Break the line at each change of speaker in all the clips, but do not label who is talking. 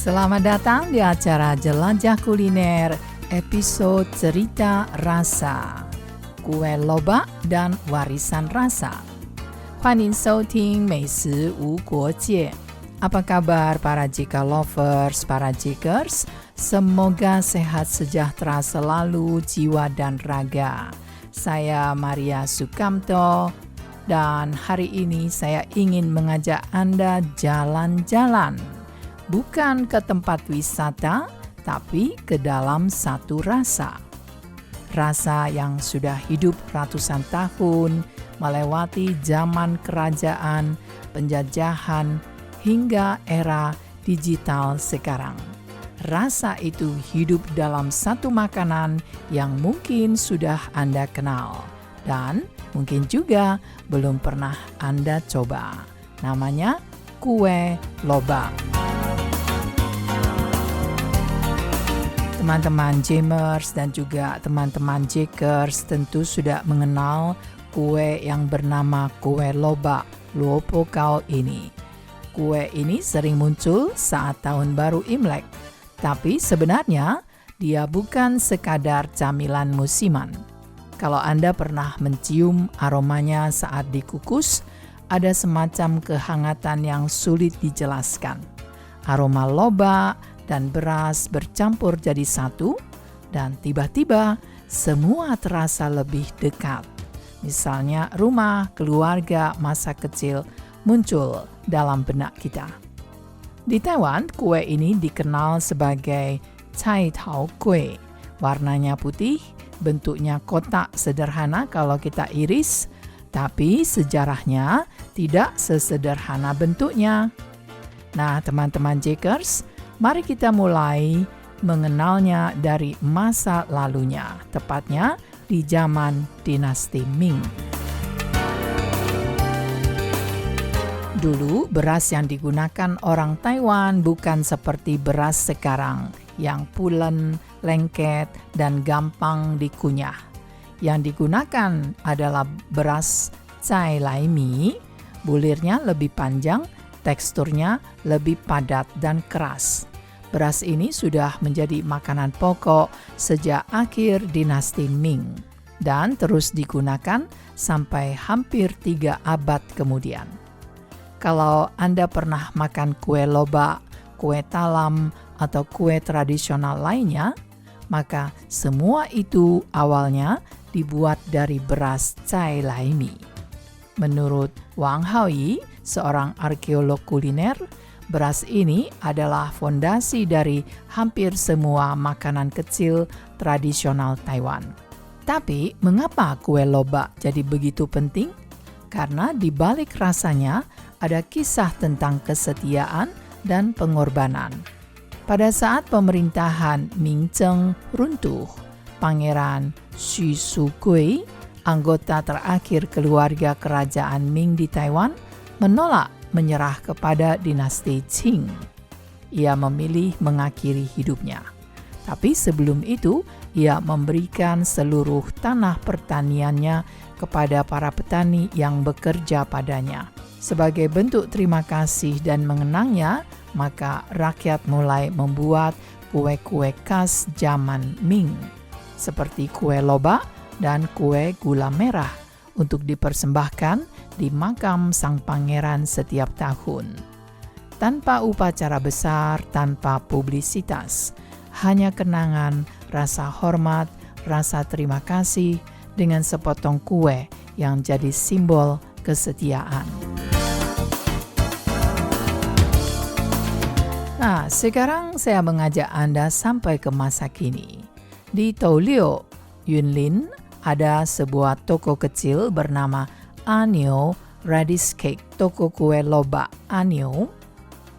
Selamat datang di acara Jelajah Kuliner episode Cerita Rasa, Kue Lobak dan Warisan Rasa. 欢迎收听美食无国界. Apa kabar para Jika lovers, para Jikers? Semoga sehat sejahtera selalu jiwa dan raga. Saya Maria Sukamto dan hari ini saya ingin mengajak Anda jalan-jalan. Bukan ke tempat wisata, tapi ke dalam satu rasa. Rasa yang sudah hidup ratusan tahun, melewati zaman kerajaan, penjajahan, hingga era digital sekarang. Rasa itu hidup dalam satu makanan yang mungkin sudah Anda kenal dan mungkin juga belum pernah Anda coba. Namanya kue lobak. Teman-teman Jamers dan juga teman-teman Jakers tentu sudah mengenal kue yang bernama kue lobak Luo Po Kao ini. Kue ini sering muncul saat tahun baru Imlek, tapi sebenarnya dia bukan sekadar camilan musiman. Kalau Anda pernah mencium aromanya saat dikukus, ada semacam kehangatan yang sulit dijelaskan. Aroma lobak dan beras bercampur jadi satu, dan tiba-tiba semua terasa lebih dekat. Misalnya rumah, keluarga, masa kecil muncul dalam benak kita. Di Taiwan, kue ini dikenal sebagai cai tao kue. Warnanya putih, bentuknya kotak sederhana kalau kita iris, tapi sejarahnya tidak sesederhana bentuknya. Nah, teman-teman Jakers, mari kita mulai mengenalnya dari masa lalunya, tepatnya di zaman dinasti Ming. Dulu, beras yang digunakan orang Taiwan bukan seperti beras sekarang, yang pulen, lengket, dan gampang dikunyah. Yang digunakan adalah beras cai lai mi, bulirnya lebih panjang, teksturnya lebih padat dan keras. Beras ini sudah menjadi makanan pokok sejak akhir dinasti Ming dan terus digunakan sampai hampir 3 abad kemudian. Kalau Anda pernah makan kue lobak, kue talam, atau kue tradisional lainnya, maka semua itu awalnya dibuat dari beras cai lai mi. Menurut Wang Haoyi, seorang arkeolog kuliner, beras ini adalah fondasi dari hampir semua makanan kecil tradisional Taiwan. Tapi, mengapa kue lobak jadi begitu penting? Karena di balik rasanya ada kisah tentang kesetiaan dan pengorbanan. Pada saat pemerintahan Ming Zheng runtuh, Pangeran Xu Shugui, anggota terakhir keluarga kerajaan Ming di Taiwan, menolak menyerah kepada dinasti Qing. Ia memilih mengakhiri hidupnya. Tapi sebelum itu, ia memberikan seluruh tanah pertaniannya kepada para petani yang bekerja padanya. Sebagai bentuk terima kasih dan mengenangnya, maka rakyat mulai membuat kue-kue khas zaman Ming, seperti kue lobak dan kue gula merah untuk dipersembahkan di makam sang pangeran setiap tahun. Tanpa upacara besar, tanpa publisitas, hanya kenangan, rasa hormat, rasa terima kasih dengan sepotong kue yang jadi simbol kesetiaan. Nah, sekarang saya mengajak Anda sampai ke masa kini. Di Touliu, Yunlin, ada sebuah toko kecil bernama Anio Radish Cake, toko kue lobak Anio.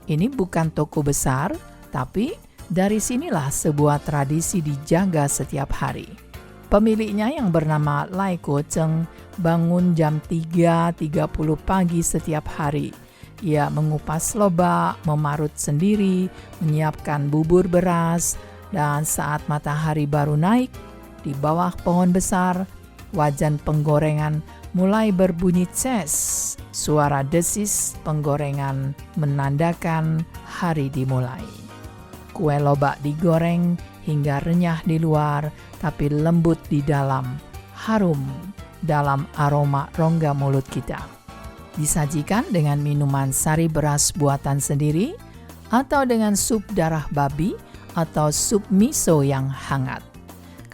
Ini bukan toko besar, tapi dari sinilah sebuah tradisi dijaga setiap hari. Pemiliknya yang bernama Lai Guozheng bangun jam 3.30 pagi setiap hari. Ia mengupas lobak, memarut sendiri, menyiapkan bubur beras, dan saat matahari baru naik, di bawah pohon besar, wajan penggorengan mulai berbunyi ces. Suara desis penggorengan menandakan hari dimulai. Kue loba digoreng hingga renyah di luar, tapi lembut di dalam, harum dalam aroma rongga mulut kita. Disajikan dengan minuman sari beras buatan sendiri, atau dengan sup darah babi, atau sup miso yang hangat.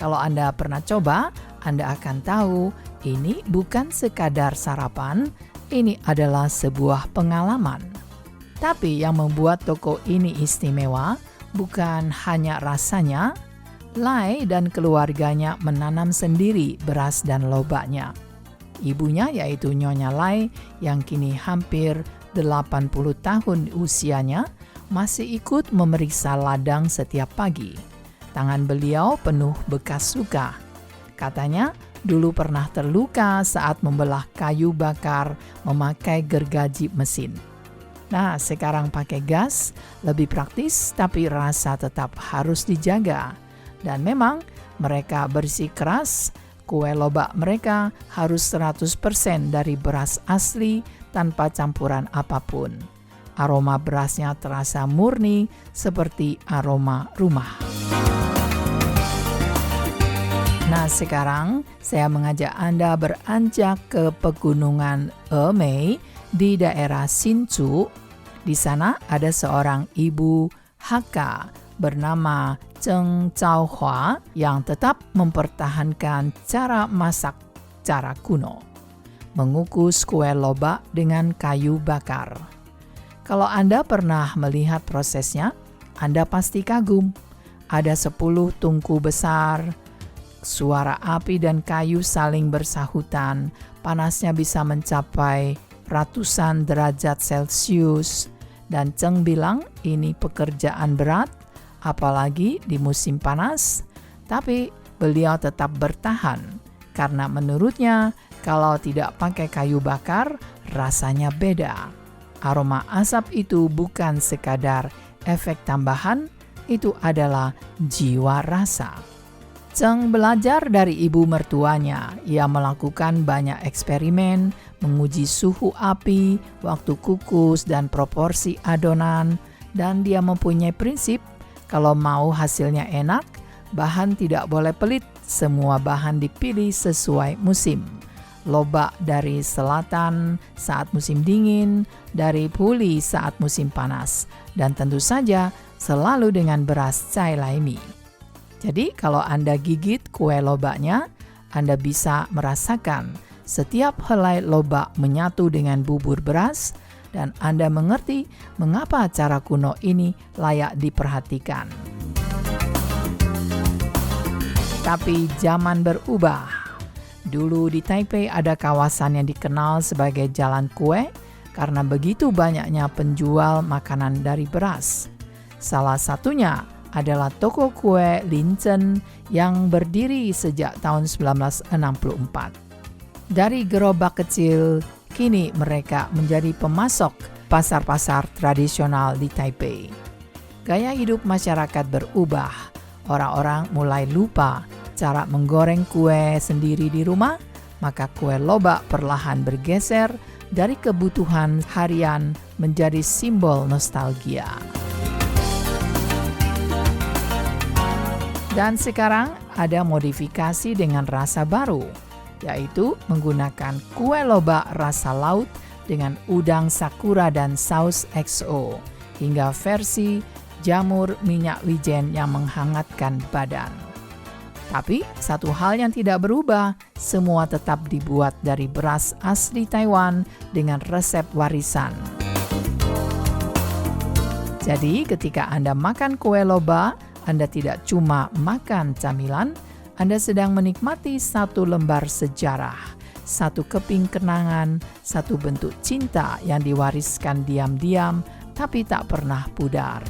Kalau Anda pernah coba, Anda akan tahu ini bukan sekadar sarapan, ini adalah sebuah pengalaman. Tapi yang membuat toko ini istimewa bukan hanya rasanya. Lai dan keluarganya menanam sendiri beras dan lobaknya. Ibunya yaitu Nyonya Lai yang kini hampir 80 tahun usianya masih ikut memeriksa ladang setiap pagi. Tangan beliau penuh bekas luka. Katanya dulu pernah terluka saat membelah kayu bakar memakai gergaji mesin. Nah, sekarang pakai gas, lebih praktis tapi rasa tetap harus dijaga. Dan memang mereka bersikeras, kue lobak mereka harus 100% dari beras asli tanpa campuran apapun. Aroma berasnya terasa murni seperti aroma rumah. Nah, sekarang saya mengajak Anda beranjak ke pegunungan Emei di daerah Hsinchu. Di sana ada seorang ibu Hakka bernama Zheng Zhaohua yang tetap mempertahankan cara masak cara kuno. Mengukus kue lobak dengan kayu bakar. Kalau Anda pernah melihat prosesnya, Anda pasti kagum. Ada 10 tungku besar, suara api dan kayu saling bersahutan, panasnya bisa mencapai ratusan derajat Celcius. Dan Zheng bilang ini pekerjaan berat, apalagi di musim panas. Tapi beliau tetap bertahan, karena menurutnya kalau tidak pakai kayu bakar, rasanya beda. Aroma asap itu bukan sekadar efek tambahan, itu adalah jiwa rasa. Zheng belajar dari ibu mertuanya. Ia melakukan banyak eksperimen, menguji suhu api, waktu kukus, dan proporsi adonan. Dan dia mempunyai prinsip, kalau mau hasilnya enak, bahan tidak boleh pelit. Semua bahan dipilih sesuai musim. Lobak dari selatan saat musim dingin, dari Puli saat musim panas. Dan tentu saja selalu dengan beras cai laimi. Jadi kalau Anda gigit kue lobaknya, Anda bisa merasakan setiap helai lobak menyatu dengan bubur beras, dan Anda mengerti mengapa cara kuno ini layak diperhatikan. Tapi zaman berubah. Dulu di Taipei ada kawasan yang dikenal sebagai Jalan Kue karena begitu banyaknya penjual makanan dari beras. Salah satunya adalah toko kue Linzhen yang berdiri sejak tahun 1964. Dari gerobak kecil, kini mereka menjadi pemasok pasar-pasar tradisional di Taipei. Gaya hidup masyarakat berubah. Orang-orang mulai lupa cara menggoreng kue sendiri di rumah, maka kue lobak perlahan bergeser dari kebutuhan harian menjadi simbol nostalgia. Dan sekarang ada modifikasi dengan rasa baru, yaitu menggunakan kue lobak rasa laut dengan udang sakura dan saus XO, hingga versi jamur minyak wijen yang menghangatkan badan. Tapi satu hal yang tidak berubah, semua tetap dibuat dari beras asli Taiwan dengan resep warisan. Jadi ketika Anda makan kue lobak, Anda tidak cuma makan camilan, Anda sedang menikmati satu lembar sejarah, satu keping kenangan, satu bentuk cinta yang diwariskan diam-diam tapi tak pernah pudar.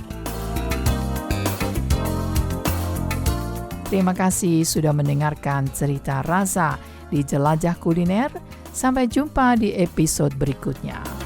Terima kasih sudah mendengarkan cerita rasa di Jelajah Kuliner. Sampai jumpa di episode berikutnya.